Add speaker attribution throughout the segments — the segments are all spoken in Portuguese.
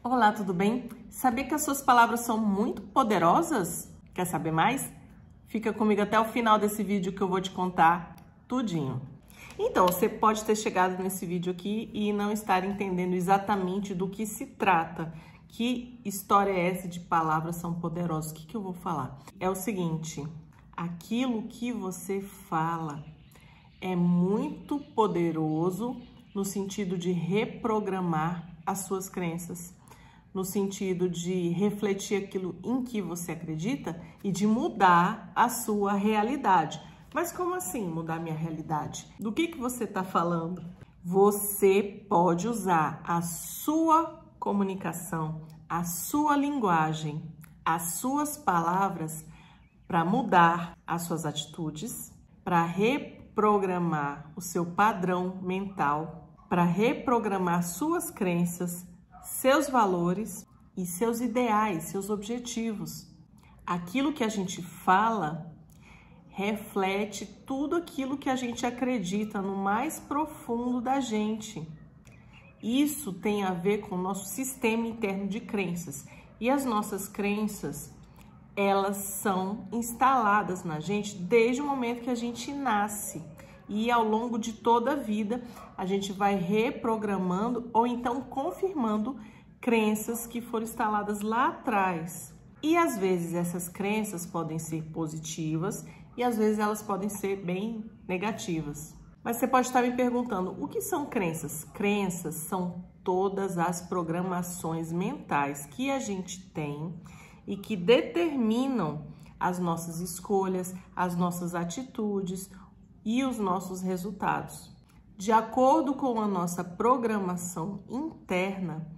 Speaker 1: Olá, tudo bem? Sabia que as suas palavras são muito poderosas? Quer saber mais? Fica comigo até o final desse vídeo que eu vou te contar tudinho. Então, você pode ter chegado nesse vídeo aqui e não estar entendendo exatamente do que se trata. Que história é essa de palavras são poderosas? O que eu vou falar? É o seguinte, aquilo que você fala é muito poderoso no sentido de reprogramar as suas crenças, no sentido de refletir aquilo em que você acredita e de mudar a sua realidade. Mas como assim mudar minha realidade? Do que você está falando? Você pode usar a sua comunicação, a sua linguagem, as suas palavras para mudar as suas atitudes, para reprogramar o seu padrão mental, para reprogramar suas crenças, seus valores e seus ideais, seus objetivos. Aquilo que a gente fala reflete tudo aquilo que a gente acredita no mais profundo da gente. Isso tem a ver com o nosso sistema interno de crenças. E as nossas crenças, elas são instaladas na gente desde o momento que a gente nasce. E ao longo de toda a vida, a gente vai reprogramando ou então confirmando crenças que foram instaladas lá atrás. E às vezes essas crenças podem ser positivas e às vezes elas podem ser bem negativas. Mas você pode estar me perguntando, o que são crenças? Crenças são todas as programações mentais que a gente tem e que determinam as nossas escolhas, as nossas atitudes e os nossos resultados. De acordo com a nossa programação interna,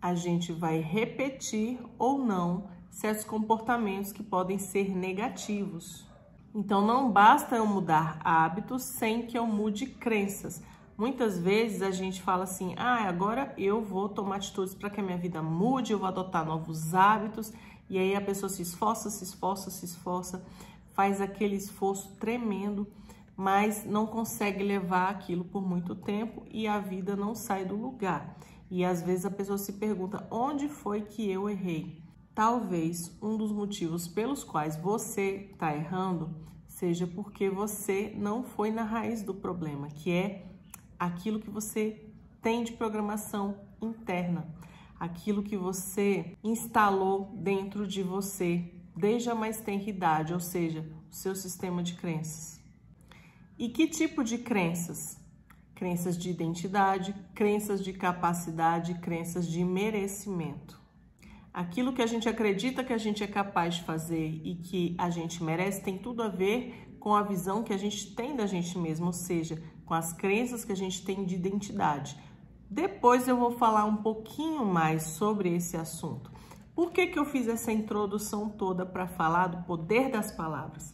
Speaker 1: a gente vai repetir ou não certos comportamentos que podem ser negativos. Então, não basta eu mudar hábitos sem que eu mude crenças. Muitas vezes a gente fala assim, agora eu vou tomar atitudes para que a minha vida mude, eu vou adotar novos hábitos, e aí a pessoa se esforça, faz aquele esforço tremendo, mas não consegue levar aquilo por muito tempo e a vida não sai do lugar. E às vezes a pessoa se pergunta, onde foi que eu errei? Talvez um dos motivos pelos quais você está errando seja porque você não foi na raiz do problema, que é aquilo que você tem de programação interna, aquilo que você instalou dentro de você desde a mais tenra idade, ou seja, o seu sistema de crenças. E que tipo de crenças? Crenças de identidade, crenças de capacidade, crenças de merecimento. Aquilo que a gente acredita que a gente é capaz de fazer e que a gente merece tem tudo a ver com a visão que a gente tem da gente mesmo, ou seja, com as crenças que a gente tem de identidade. Depois eu vou falar um pouquinho mais sobre esse assunto. Por que eu fiz essa introdução toda para falar do poder das palavras?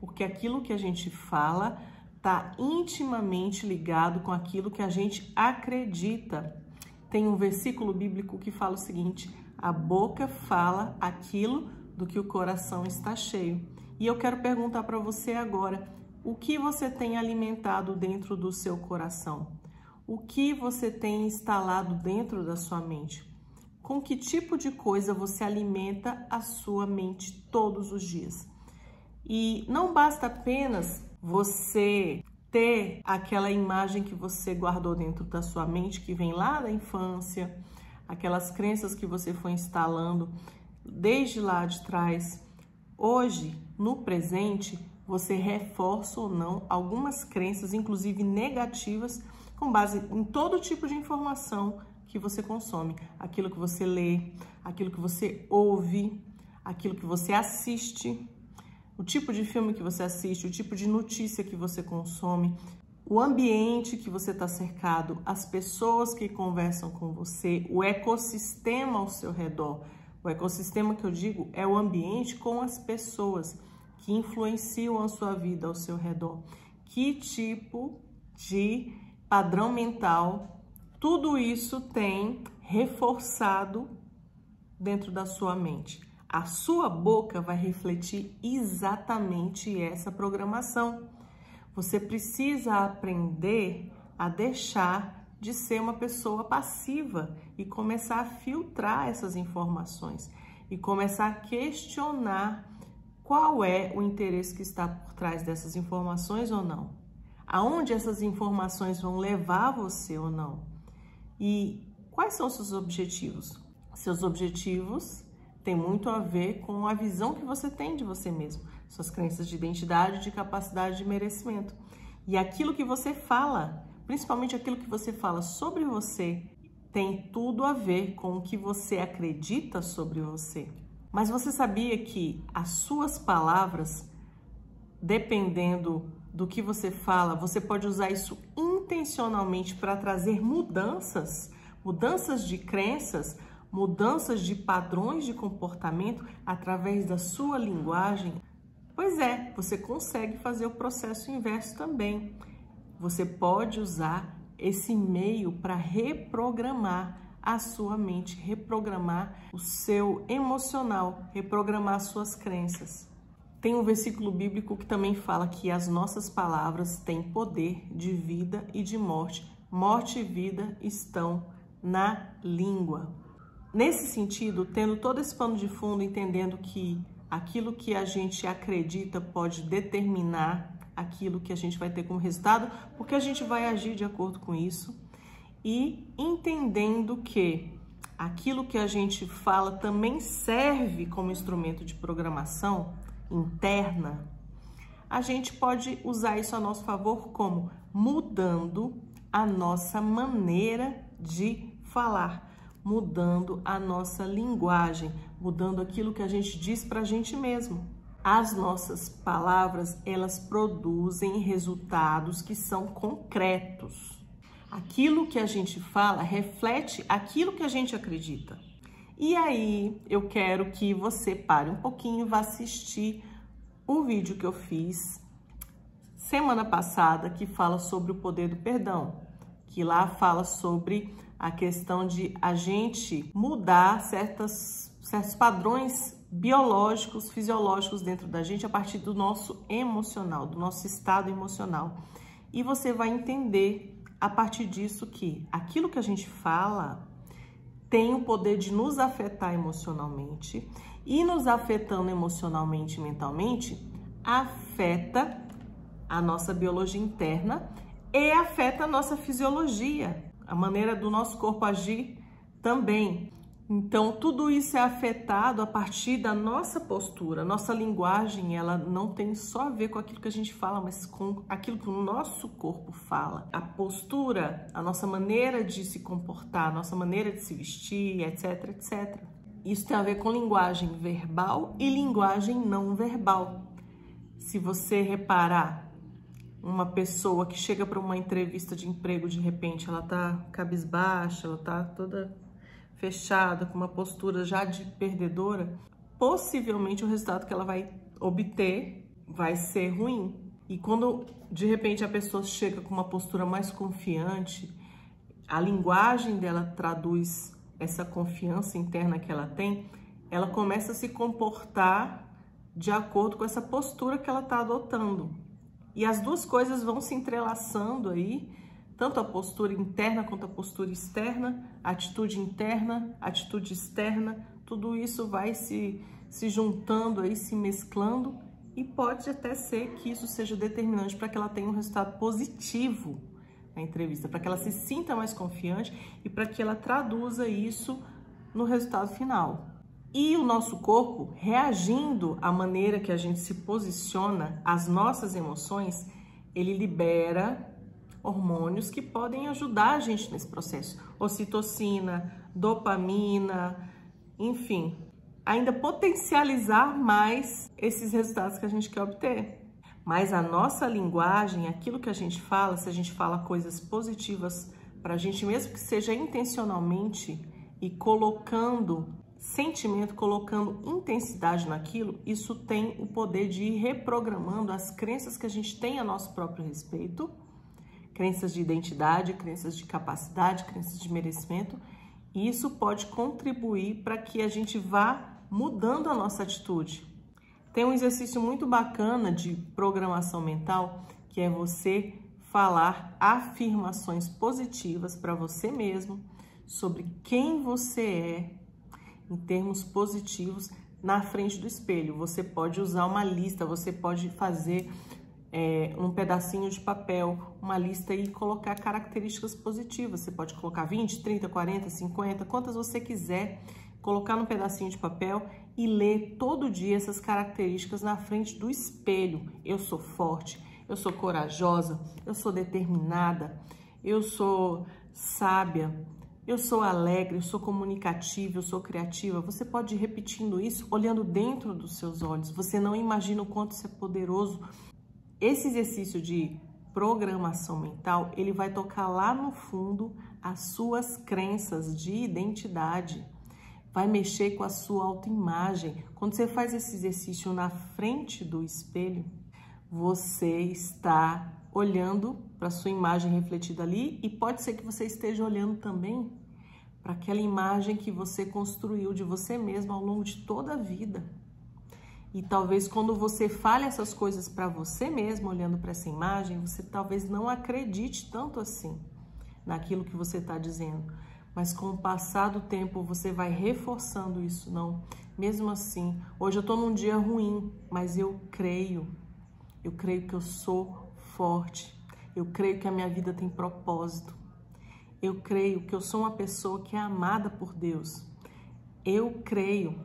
Speaker 1: Porque aquilo que a gente fala está intimamente ligado com aquilo que a gente acredita. Tem um versículo bíblico que fala o seguinte, a boca fala aquilo do que o coração está cheio. E eu quero perguntar para você agora, o que você tem alimentado dentro do seu coração? O que você tem instalado dentro da sua mente? Com que tipo de coisa você alimenta a sua mente todos os dias? E não basta apenas você ter aquela imagem que você guardou dentro da sua mente, que vem lá da infância, aquelas crenças que você foi instalando desde lá de trás. Hoje, no presente, você reforça ou não algumas crenças, inclusive negativas, com base em todo tipo de informação que você consome. Aquilo que você lê, aquilo que você ouve, aquilo que você assiste, o tipo de filme que você assiste, o tipo de notícia que você consome, o ambiente que você está cercado, as pessoas que conversam com você, o ecossistema ao seu redor. O ecossistema que eu digo é o ambiente com as pessoas que influenciam a sua vida ao seu redor. Que tipo de padrão mental tudo isso tem reforçado dentro da sua mente? A sua boca vai refletir exatamente essa programação. Você precisa aprender a deixar de ser uma pessoa passiva e começar a filtrar essas informações e começar a questionar qual é o interesse que está por trás dessas informações ou não. Aonde essas informações vão levar você ou não. E quais são os seus objetivos? Seus objetivos têm muito a ver com a visão que você tem de você mesmo, suas crenças de identidade, de capacidade, de merecimento. E aquilo que você fala, principalmente aquilo que você fala sobre você, tem tudo a ver com o que você acredita sobre você. Mas você sabia que as suas palavras, dependendo do que você fala, você pode usar isso intencionalmente para trazer mudanças de crenças, mudanças de padrões de comportamento através da sua linguagem? Pois é, você consegue fazer o processo inverso também. Você pode usar esse meio para reprogramar a sua mente, reprogramar o seu emocional, reprogramar as suas crenças. Tem um versículo bíblico que também fala que as nossas palavras têm poder de vida e de morte. Morte e vida estão na língua. Nesse sentido, tendo todo esse pano de fundo, entendendo que aquilo que a gente acredita pode determinar aquilo que a gente vai ter como resultado, porque a gente vai agir de acordo com isso, e entendendo que aquilo que a gente fala também serve como instrumento de programação interna, a gente pode usar isso a nosso favor como mudando a nossa maneira de falar, mudando a nossa linguagem, mudando aquilo que a gente diz para a gente mesmo. As nossas palavras, elas produzem resultados que são concretos. Aquilo que a gente fala reflete aquilo que a gente acredita. E aí, eu quero que você pare um pouquinho e vá assistir o vídeo que eu fiz semana passada, que fala sobre o poder do perdão, que lá fala sobre a questão de a gente mudar certos padrões biológicos, fisiológicos dentro da gente a partir do nosso emocional, do nosso estado emocional. E você vai entender a partir disso que aquilo que a gente fala tem o poder de nos afetar emocionalmente, e nos afetando emocionalmente e mentalmente, afeta a nossa biologia interna e afeta a nossa fisiologia, a maneira do nosso corpo agir também. Então, tudo isso é afetado a partir da nossa postura. Nossa linguagem, ela não tem só a ver com aquilo que a gente fala, mas com aquilo que o nosso corpo fala. A postura, a nossa maneira de se comportar, a nossa maneira de se vestir, etc, etc. Isso tem a ver com linguagem verbal e linguagem não verbal. Se você reparar, uma pessoa que chega para uma entrevista de emprego, de repente, ela tá cabisbaixa, ela tá toda fechada, com uma postura já de perdedora, possivelmente o resultado que ela vai obter vai ser ruim. E quando, de repente, a pessoa chega com uma postura mais confiante, a linguagem dela traduz essa confiança interna que ela tem, ela começa a se comportar de acordo com essa postura que ela está adotando. E as duas coisas vão se entrelaçando aí, tanto a postura interna quanto a postura externa, a atitude interna, a atitude externa, tudo isso vai se juntando aí, se mesclando, e pode até ser que isso seja determinante para que ela tenha um resultado positivo na entrevista, para que ela se sinta mais confiante e para que ela traduza isso no resultado final. E o nosso corpo, reagindo à maneira que a gente se posiciona, às nossas emoções, ele libera hormônios que podem ajudar a gente nesse processo. Ocitocina, dopamina, enfim, ainda potencializar mais esses resultados que a gente quer obter. Mas a nossa linguagem, aquilo que a gente fala, se a gente fala coisas positivas para a gente, mesmo que seja intencionalmente e colocando sentimento, colocando intensidade naquilo, isso tem o poder de ir reprogramando as crenças que a gente tem a nosso próprio respeito, crenças de identidade, crenças de capacidade, crenças de merecimento, e isso pode contribuir para que a gente vá mudando a nossa atitude. Tem um exercício muito bacana de programação mental, que é você falar afirmações positivas para você mesmo sobre quem você é em termos positivos na frente do espelho. Você pode usar uma lista, você pode fazer um pedacinho de papel, uma lista e colocar características positivas. Você pode colocar 20, 30, 40, 50, quantas você quiser, colocar num pedacinho de papel e ler todo dia essas características na frente do espelho. Eu sou forte, eu sou corajosa, eu sou determinada, eu sou sábia, eu sou alegre, eu sou comunicativa, eu sou criativa. Você pode ir repetindo isso, olhando dentro dos seus olhos. Você não imagina o quanto isso é poderoso. Esse exercício de programação mental, ele vai tocar lá no fundo as suas crenças de identidade. Vai mexer com a sua autoimagem. Quando você faz esse exercício na frente do espelho, você está olhando para a sua imagem refletida ali e pode ser que você esteja olhando também para aquela imagem que você construiu de você mesmo ao longo de toda a vida. E talvez quando você fale essas coisas para você mesmo, olhando para essa imagem, você talvez não acredite tanto assim naquilo que você está dizendo. Mas com o passar do tempo, você vai reforçando isso. Não, mesmo assim, hoje eu estou num dia ruim, mas eu creio que eu sou forte. Eu creio que a minha vida tem propósito. Eu creio que eu sou uma pessoa que é amada por Deus. Eu creio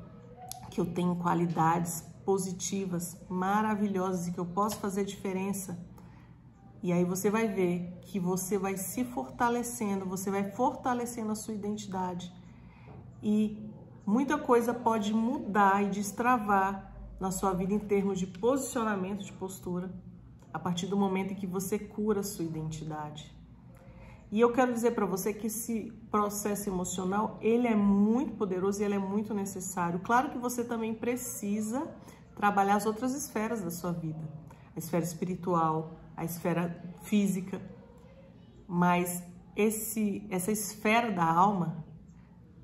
Speaker 1: que eu tenho qualidades positivas, maravilhosas e que eu posso fazer diferença. E aí você vai ver que você vai se fortalecendo, você vai fortalecendo a sua identidade. E muita coisa pode mudar e destravar na sua vida em termos de posicionamento, de postura, a partir do momento em que você cura a sua identidade. E eu quero dizer para você que esse processo emocional, ele é muito poderoso e ele é muito necessário. Claro que você também precisa trabalhar as outras esferas da sua vida. A esfera espiritual, a esfera física. Mas essa esfera da alma,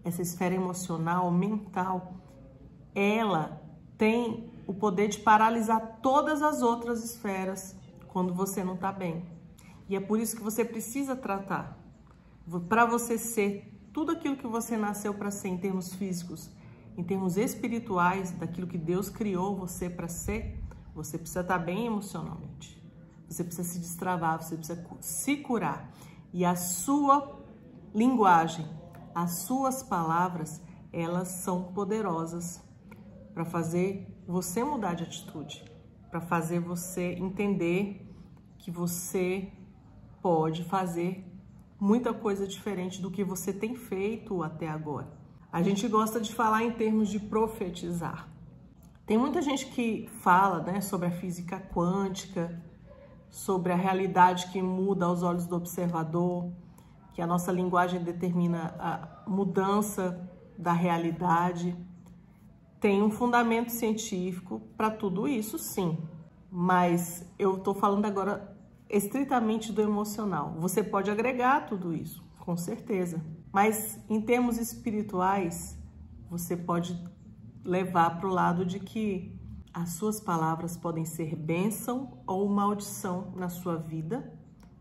Speaker 1: essa esfera emocional, mental, ela tem o poder de paralisar todas as outras esferas quando você não está bem. E é por isso que você precisa tratar. Para você ser tudo aquilo que você nasceu para ser em termos físicos, em termos espirituais, daquilo que Deus criou você para ser, você precisa estar bem emocionalmente. Você precisa se destravar, você precisa se curar. E a sua linguagem, as suas palavras, elas são poderosas para fazer você mudar de atitude, para fazer você entender que você pode fazer muita coisa diferente do que você tem feito até agora. A gente gosta de falar em termos de profetizar. Tem muita gente que fala, né, sobre a física quântica, sobre a realidade que muda aos olhos do observador, que a nossa linguagem determina a mudança da realidade. Tem um fundamento científico para tudo isso, sim. Mas eu estou falando agora estritamente do emocional. Você pode agregar tudo isso, com certeza. Mas em termos espirituais, você pode levar para o lado de que as suas palavras podem ser bênção ou maldição na sua vida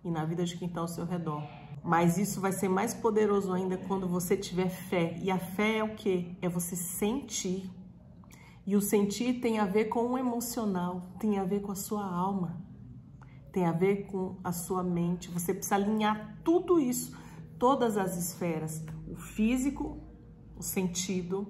Speaker 1: e na vida de quem está ao seu redor. Mas isso vai ser mais poderoso ainda quando você tiver fé. E a fé é o quê? É você sentir. E o sentir tem a ver com o emocional, tem a ver com a sua alma, tem a ver com a sua mente. Você precisa alinhar tudo isso, todas as esferas, o físico, o sentido,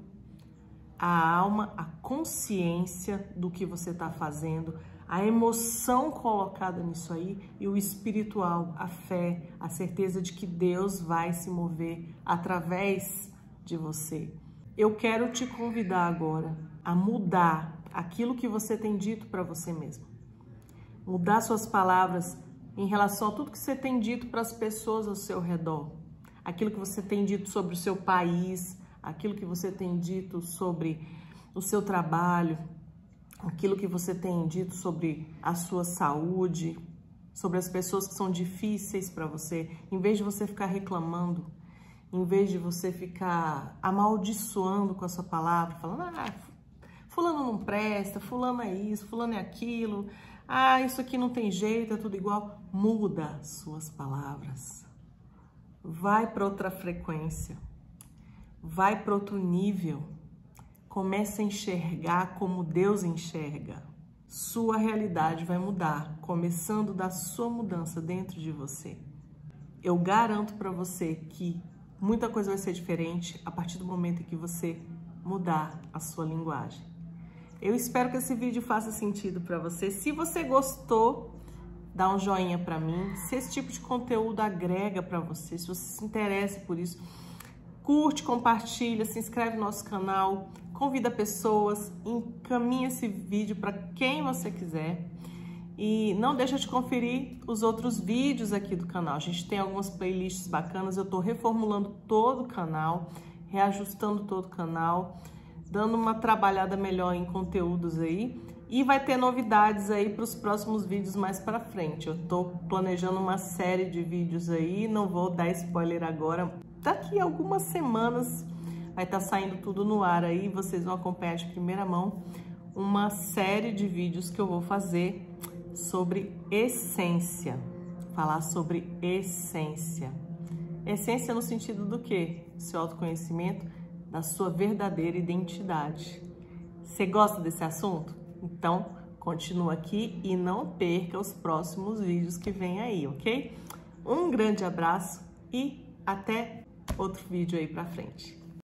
Speaker 1: a alma, a consciência do que você está fazendo, a emoção colocada nisso aí e o espiritual, a fé, a certeza de que Deus vai se mover através de você. Eu quero te convidar agora a mudar aquilo que você tem dito para você mesmo. Mudar suas palavras em relação a tudo que você tem dito para as pessoas ao seu redor. Aquilo que você tem dito sobre o seu país, aquilo que você tem dito sobre o seu trabalho, aquilo que você tem dito sobre a sua saúde, sobre as pessoas que são difíceis para você. Em vez de você ficar reclamando, em vez de você ficar amaldiçoando com a sua palavra, falando, fulano não presta, fulano é isso, fulano é aquilo, Ah, isso aqui não tem jeito, é tudo igual. Muda suas palavras. Vai para outra frequência. Vai para outro nível. Comece a enxergar como Deus enxerga. Sua realidade vai mudar, começando da sua mudança dentro de você. Eu garanto para você que muita coisa vai ser diferente a partir do momento em que você mudar a sua linguagem. Eu espero que esse vídeo faça sentido para você. Se você gostou, dá um joinha para mim. Se esse tipo de conteúdo agrega para você, se você se interessa por isso, curte, compartilha, se inscreve no nosso canal, convida pessoas, encaminha esse vídeo para quem você quiser. E não deixa de conferir os outros vídeos aqui do canal. A gente tem algumas playlists bacanas, eu estou reformulando todo o canal, reajustando todo o canal, dando uma trabalhada melhor em conteúdos aí. E vai ter novidades aí para os próximos vídeos mais para frente. Eu estou planejando uma série de vídeos aí, não vou dar spoiler agora. Daqui a algumas semanas vai estar saindo tudo no ar aí, vocês vão acompanhar de primeira mão uma série de vídeos que eu vou fazer sobre essência. Falar sobre essência. Essência no sentido do quê? Seu autoconhecimento, da sua verdadeira identidade. Você gosta desse assunto? Então, continua aqui e não perca os próximos vídeos que vem aí, ok? Um grande abraço e até outro vídeo aí pra frente.